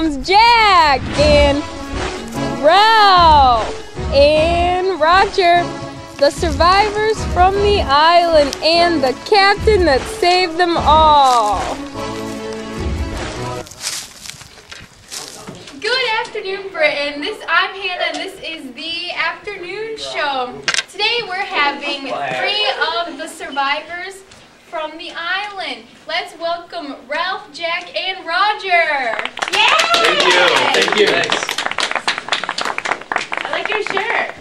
comes Jack and Ralph and Roger, the survivors from the island and the captain that saved them all. Good afternoon, Britain. I'm Hannah, and this is the afternoon show. Today we're having 3 of the survivors from the island. Let's welcome Ralph, Jack, and Roger. Yay! Thank you. Thanks. I like your shirt.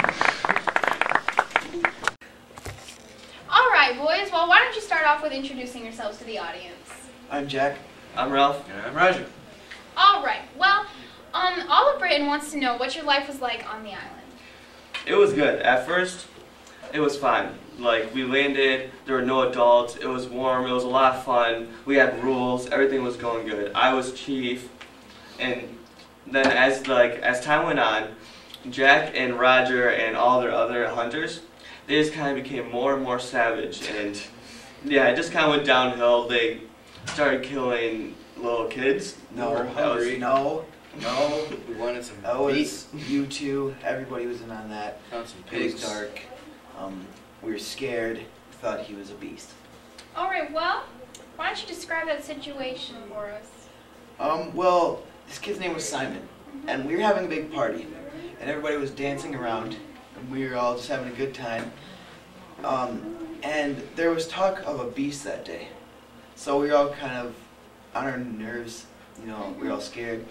All right, boys. Well, why don't you start off with introducing yourselves to the audience? I'm Jack. I'm Ralph. And I'm Roger. All right. Well, all of Britain wants to know what your life was like on the island. It was good. At first, it was fine. Like, we landed, there were no adults, it was warm, it was a lot of fun, we had rules, everything was going good. I was chief, and then as time went on, Jack and Roger and all their other hunters, they just kind of became more and more savage, and yeah, it just kind of went downhill. They started killing little kids. No, We're hungry. No. We wanted some That was meat. you two. Everybody was in on that. Found some It was pigs. dark. We were scared. Thought he was a beast. All right. Well, why don't you describe that situation for us? Well, this kid's name was Simon, and we were having a big party, and everybody was dancing around, and we were all just having a good time. And there was talk of a beast that day, so we were all kind of on our nerves. You know, we were all scared.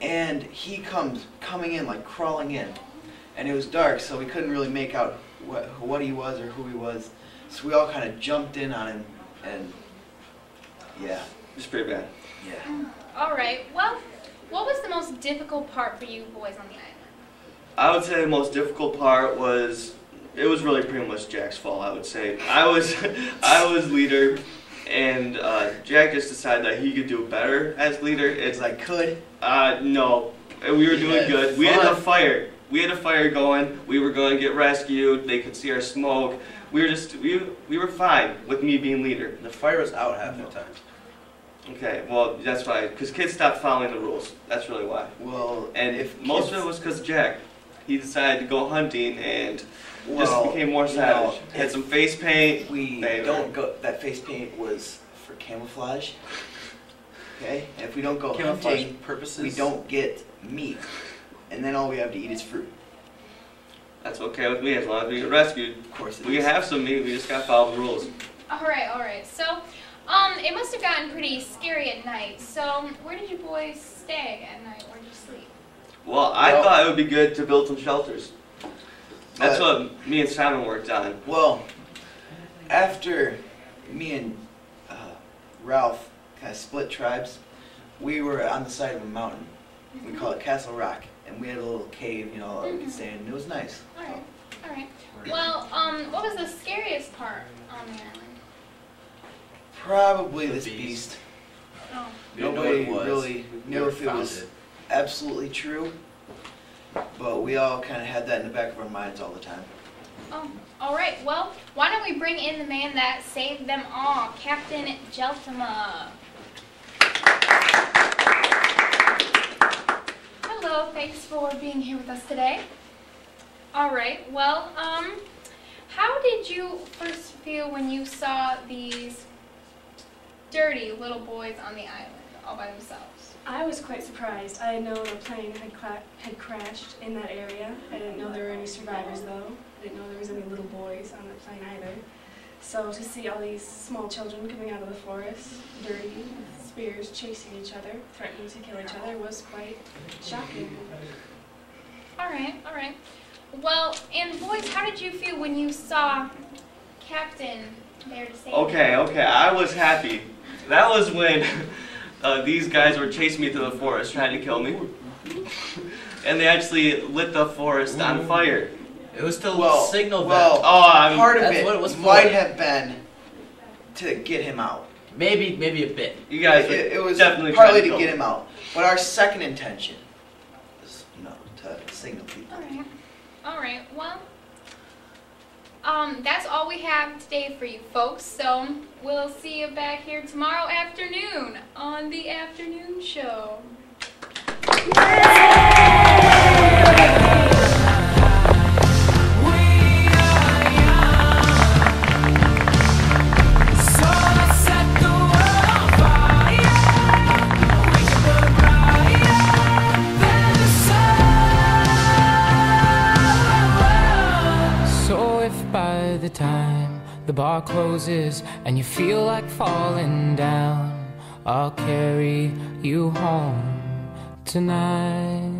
And he coming in, like crawling in, and it was dark, so we couldn't really make out what he was or who he was. So we all kind of jumped in on him, and yeah. It's pretty bad. Yeah. All right. Well, what was the most difficult part for you boys on the island? I would say the most difficult part was, it was really pretty much Jack's fault, I would say. I was leader, and Jack just decided that he could do better as leader. It's like could. No, we were doing Yeah, good. We had a fun. fire. We had a fire going. We were going to get rescued. They could see our smoke. We were fine with me being leader. The fire was out half the time. Okay, well that's why, because kids stopped following the rules. That's really why. Well, And if most kids- of it was because Jack. He decided to go hunting and just well, became more you savage. know, Had some face paint. we They don't were- go. That face paint was for camouflage. Okay, and if we don't go Camouflage hunting, purposes. we don't get meat, and then all we have to eat is fruit. That's okay with me as long as we get rescued. Of course, it We is. can have some meat. We just gotta follow the rules. All right. So, it must have gotten pretty scary at night. So, where did you boys stay at night? Where did you sleep? Well, I Well- thought it would be good to build some shelters. That's But- what me and Simon worked on. Well, after me and Ralph kind of split tribes, we were on the side of a mountain. We call it Castle Rock, and we had a little cave, you know, that we could stay in. It was nice. All right. Well, what was the scariest part on the island? Probably The this beast. beast. Oh. We didn't know Nobody what it was. really We knew never if it found was absolutely true, but we all kind of had that in the back of our minds all the time. Oh, all right. Well, why don't we bring in the man that saved them all, Captain Jeltima. Hello, thanks for being here with us today. All right. Well, how did you first feel when you saw these dirty little boys on the island all by themselves? I was quite surprised. I had known a plane had crashed in that area. I didn't know there were any survivors though. I didn't know there was any little boys on the plane either. So to see all these small children coming out of the forest, dirty, with spears chasing each other, threatening to kill each other was quite shocking. All right. Well, and boys, how did you feel when you saw Captain there to save you? Okay, I was happy. That was when these guys were chasing me through the forest trying to kill me. And they actually lit the forest on fire. It was to Well, signal well, that. part of that's it what it was for. might have been to get him out. Maybe a bit. You guys were It was definitely partly trying to to get kill him out, but our second intention is, you know, to signal people. All right. Well, that's all we have today for you folks. So we'll see you back here tomorrow afternoon on the afternoon show. By the time the bar closes and you feel like falling down, I'll carry you home tonight.